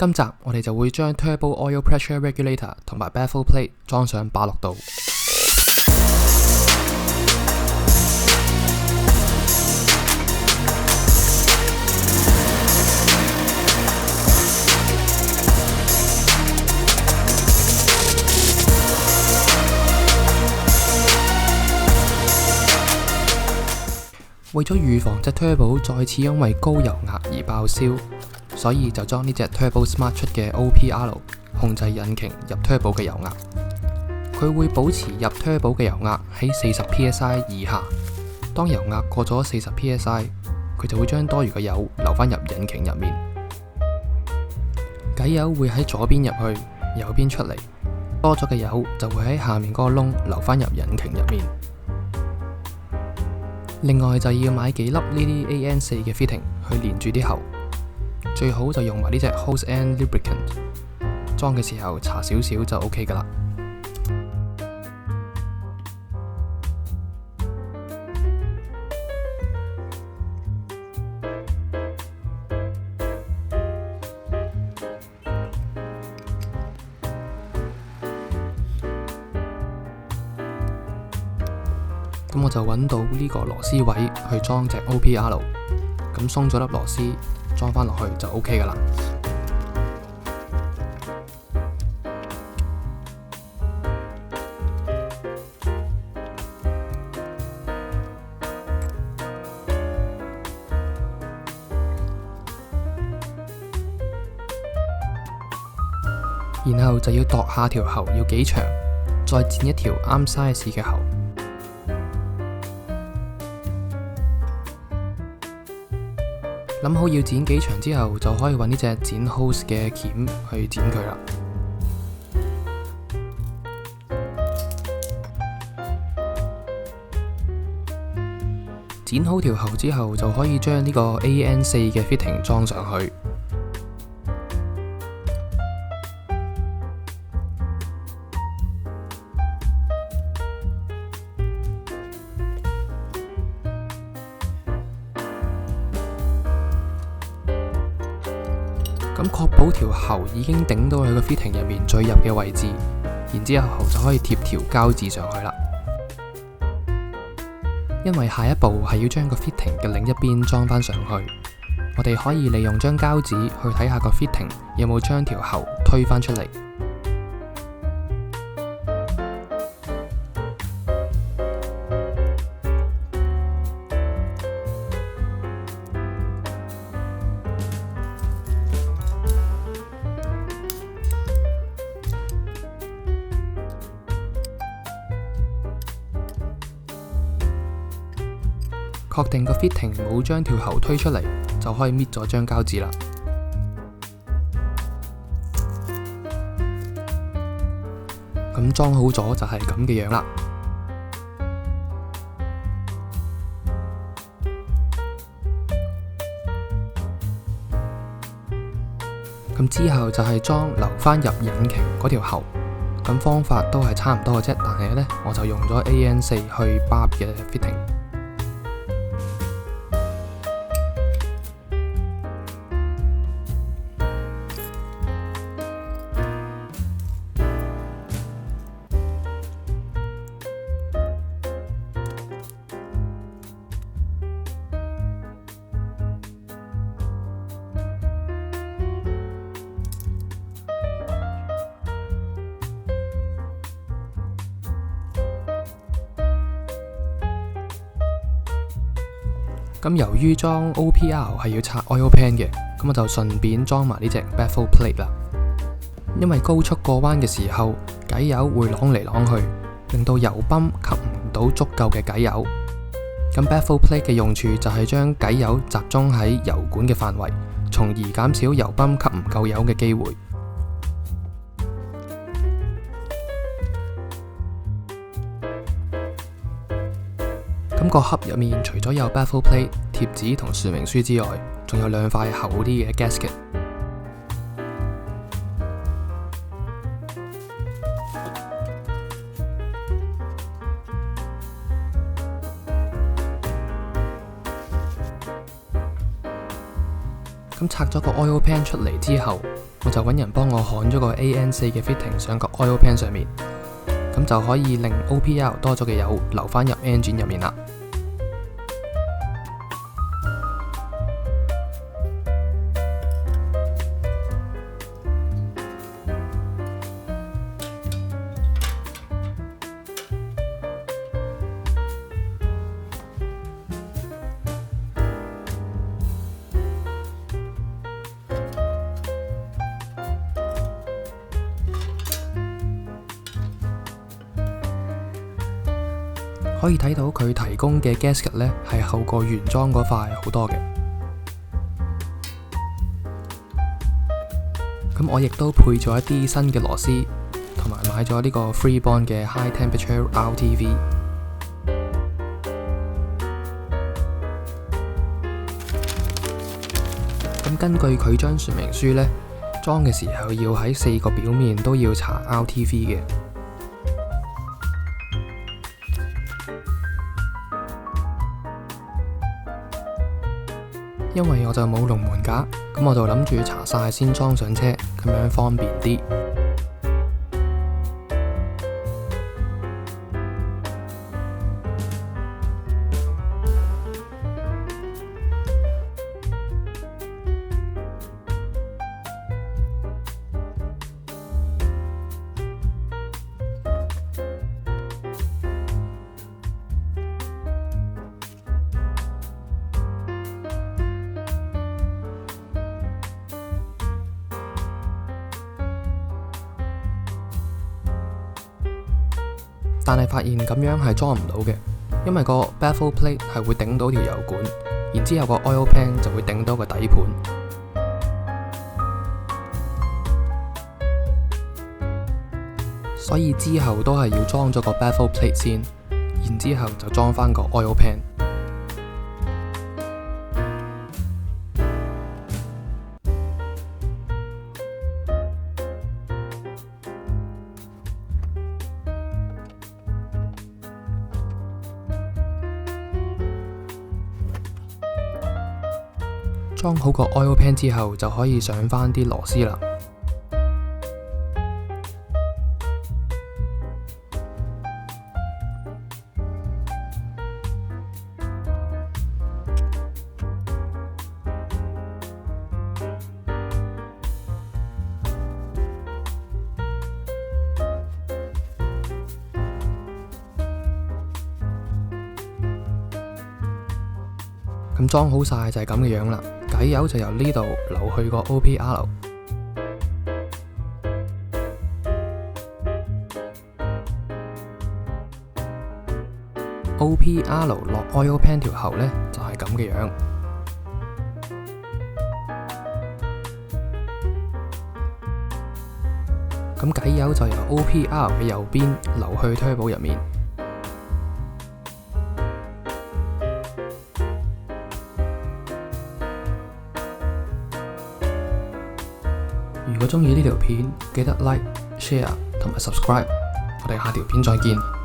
今集我哋就會將 Turbo Oil Pressure Regulator 同埋 Baffle Plate 裝上把6度。為咗預防隻 Turbo 再次因為高油壓而爆燒，所以就裝呢隻 Turbo Smart 出嘅 OPR 控制引擎入 Turbo 嘅油壓。佢會保持入 Turbo 嘅油壓喺40 psi 以下。當油壓過咗40 psi， 佢就會將多餘嘅油流返入引擎入面。偈油會喺左邊入去，右邊出嚟，多咗嘅油就會喺下面嗰個窿流返入引擎入面。另外就要買幾粒呢啲 AN4 嘅 fitting 去連住啲喉，最好就用埋呢隻 Hose End Lubricant， 裝嘅時候搽少少就 OK 㗎喇。咁我就揾到呢個螺絲位去裝隻 OPR， 咁鬆咗粒螺絲裝返落去就 OK 㗎喇。然後就要度下條喉要幾長，再剪一條啱 size 嘅喉。諗好要剪幾長之後，就可以揾呢隻剪 hose 嘅鉗去剪佢啦。剪好條喉之後，就可以將呢個 AN4 嘅 fitting 裝上去。咁確保條喉已經頂到佢個 fitting 入面最入嘅位置，然之後就可以貼條膠紙上去啦。因為下一步係要將個 fitting 嘅另一邊裝返上去，我哋可以利用張膠紙去睇下個 fitting 有冇將條喉推返出嚟。確定個 fitting 冇將條喉推出嚟，就可以搣咗張膠紙啦。咁裝好咗就係咁嘅樣啦。咁之後就係裝流返入引擎嗰條喉。咁方法都係差唔多嘅啫，但係呢，我就用咗 AN4 去 barb 嘅 fitting。咁由於裝 OPR 係要拆 oil pan 嘅，咁我就順便裝埋呢隻 Baffle Plate 啦。因為高速過彎嘅時候，偈油會啷嚟啷去，令到油泵吸唔到足夠嘅偈油。咁 Baffle Plate 嘅用處就係將偈油集中喺油管嘅範圍，從而減少油泵吸唔夠油嘅機會。咁個盒入面除咗有 Baffle Plate、貼紙同說明書之外，仲有2塊厚啲嘅 gasket。咁拆咗個 oil pan 出嚟之後，我就揾人幫我焊咗個 AN4嘅 fitting 上個 oil pan 上面，咁就可以令 OPL 多咗嘅油流返入 engine 入面啦。可以睇到佢提供嘅 gasket 呢係厚過原裝嗰塊好多嘅。咁我亦都配咗一啲新嘅螺絲，同埋買咗呢個 Freebond 嘅 High Temperature RTV。咁根據佢張說明書呢，裝嘅時候要喺4個表面都要搽 RTV 嘅。因為我就冇龍門架，咁我就諗住搽晒先裝上車，咁樣方便啲。但係發現咁樣係裝唔到嘅，因為個 baffle plate 係會頂到條油管，然之後個 oil pan 就會頂到個底盤，所以之後都係要裝咗個 baffle plate 先，然之後就裝返個 oil pan。裝好個 oil pan 之後，就可以上返啲螺絲啦。咁裝好晒就係咁嘅樣啦。底油就由呢度流去個 OPR。OPR 落 oil pan 條喉呢，就係咁嘅樣。咁底油就由 OPR 嘅右邊流去 turbo 入面。如果鍾意呢條片，記得 like、share 同埋 subscribe。我哋下條片再見。